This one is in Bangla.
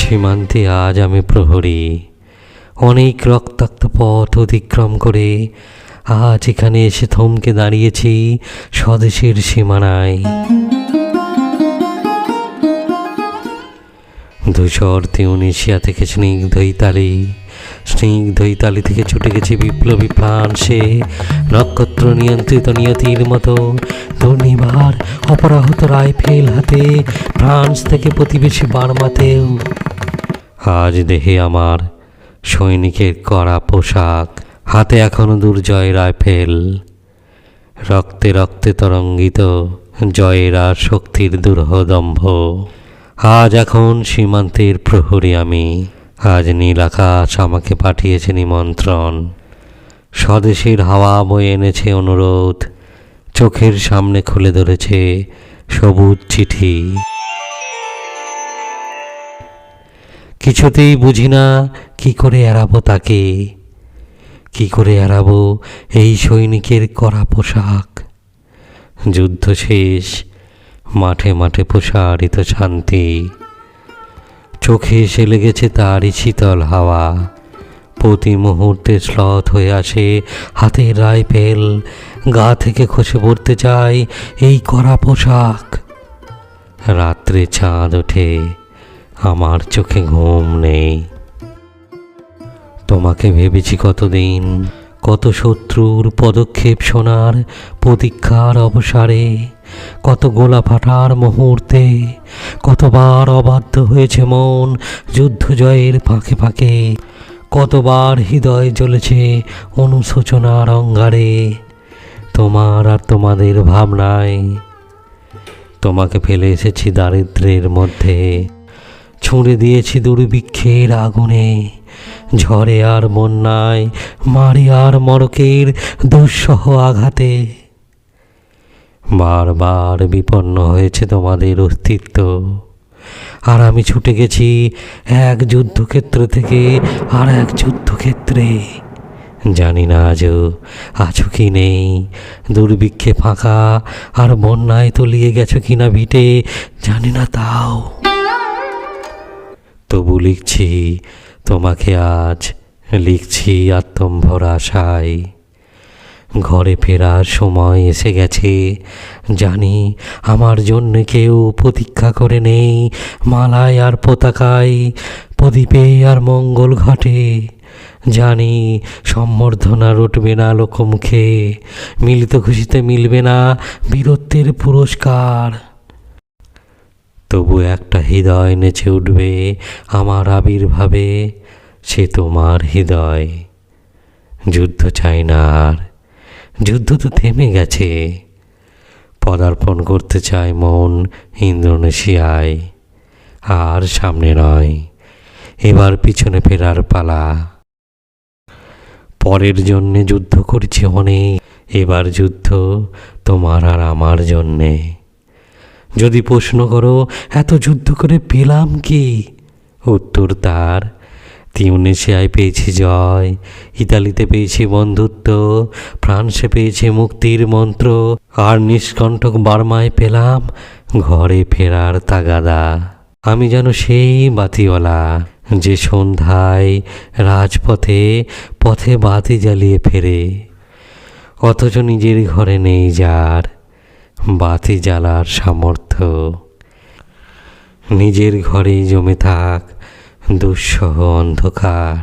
সীমান্তে আজ আমি প্রহরী, অনেক রক্তাক্ত পথ অতিক্রম করে আজ এখানে এসে থমকে দাঁড়িয়েছি স্বদেশের সীমানায়। ধূসর তিউনিসিয়া থেকে স্নিগ্ধ ইতালি থেকে ছুটে গেছে বিপ্লবী ফ্রান্সে, নক্ষত্র নিয়ন্ত্রিত নিয়তির মতো দুর্নিবার অপরাহত রাইফেল হাতে ফ্রান্স থেকে প্রতিবেশী বার্মাতেও। আজ দেহে আমার সৈনিকের কড়া পোশাক, হাতে এখনো দুর্জয় রাইফেল, রক্তে রক্তে তরঙ্গিত জয়ের আর শক্তির দুরহদম্ভ। আজ এখন সীমান্তের প্রহরী আমি, আজ নীল আকাশ আমাকে পাঠিয়েছে নিমন্ত্রণ, স্বদেশের হাওয়া বয়ে এনেছে অনুরোধ, চোখের সামনে খুলে ধরেছে সবুজ চিঠি। কিছুতেই বুঝি না কি করে এড়াবো তাকে, কি করে এড়াবো এই সৈনিকের কড়া পোশাক। যুদ্ধ শেষ, মাঠে মাঠে প্রসারিত শান্তি, চোখে এসে লেগেছে তারই শীতল হাওয়া। প্রতি মুহূর্তে শ্লথ হয়ে আসে হাতের রাইফেল, গা থেকে খসে পড়তে চায় এই কড়া পোশাক। রাত্রে চাঁদ ওঠে, আমার চোখে ঘুম নেই। তোমাকে ভেবেছি কতদিন, কত শত্রুর পদক্ষেপ শোনার প্রতীক্ষার অবসারে, কত গোলা ফাটার মুহূর্তে, কতবার অবাধ্য হয়েছে মন যুদ্ধ জয়ের ফাঁকে ফাঁকে, কতবার হৃদয় জ্বলেছে অনুশোচনার অঙ্গারে তোমার আর তোমাদের ভাবনায়। তোমাকে ফেলে এসেছি দারিদ্র্যের মধ্যে, ছুঁড়ে দিয়েছি দুর্ভিক্ষের আগুনে, ঝড়ে আর বন্যায়, মারে আর মড়কের দুঃসহ আঘাতে। বারবার বিপন্ন হয়েছে তোমাদের অস্তিত্ব, আর আমি ছুটে গেছি এক যুদ্ধক্ষেত্র থেকে আর এক যুদ্ধক্ষেত্রে। জানি না আজও আছো কি নেই, দুর্ভিক্ষে ফাঁকা আর বন্যায় তলিয়ে গেছো কিনা ভিটে, জানি না তাও। তবু লিখছি তোমাকে আজ, লিখছি আত্মম্ভরা আশায়। ঘরে ফেরার সময় এসে গেছে, জানি আমার জন্য কেউ প্রতীক্ষা করে নেই মালায় আর পতাকায়, প্রদীপে আর মঙ্গল ঘটে। জানি সম্বর্ধনা রটবে না লোকমুখে, মিলিত খুশিতে মিলবে না বীরত্বের পুরস্কার। তবু একটা হৃদয় নেচে উঠবে আমার আবির্ভাবে, সে তোমার হৃদয়। যুদ্ধ চাই না আর, যুদ্ধ তো থেমে গেছে। পদার্পণ করতে চায় মন ইন্দোনেশিয়ায়, আর সামনে নয়, এবার পিছনে ফেরার পালা। পরের জন্যে যুদ্ধ করছি অনেক, এবার যুদ্ধ তোমার আর আমার জন্যে। যদি প্রশ্ন করো এত যুদ্ধ করে পেলাম কি, উত্তর তার তিউনিসিয়ায় পেয়েছি জয়, ইতালিতে পেয়েছি বন্ধুত্ব, ফ্রান্সে পেয়েছি মুক্তির মন্ত্র, আর নিষ্কণ্টক বার্মায় পেলাম ঘরে ফেরার তাগাদা। আমি যেন সেই বাতিওয়ালা যে সন্ধ্যায় রাজপথে পথে বাতি জ্বালিয়ে ফেরে, অথচ নিজের ঘরে নেই যার বাতি জ্বালার সামর্থ্য। নিজের ঘরেই জমে থাক দুঃসহ অন্ধকার।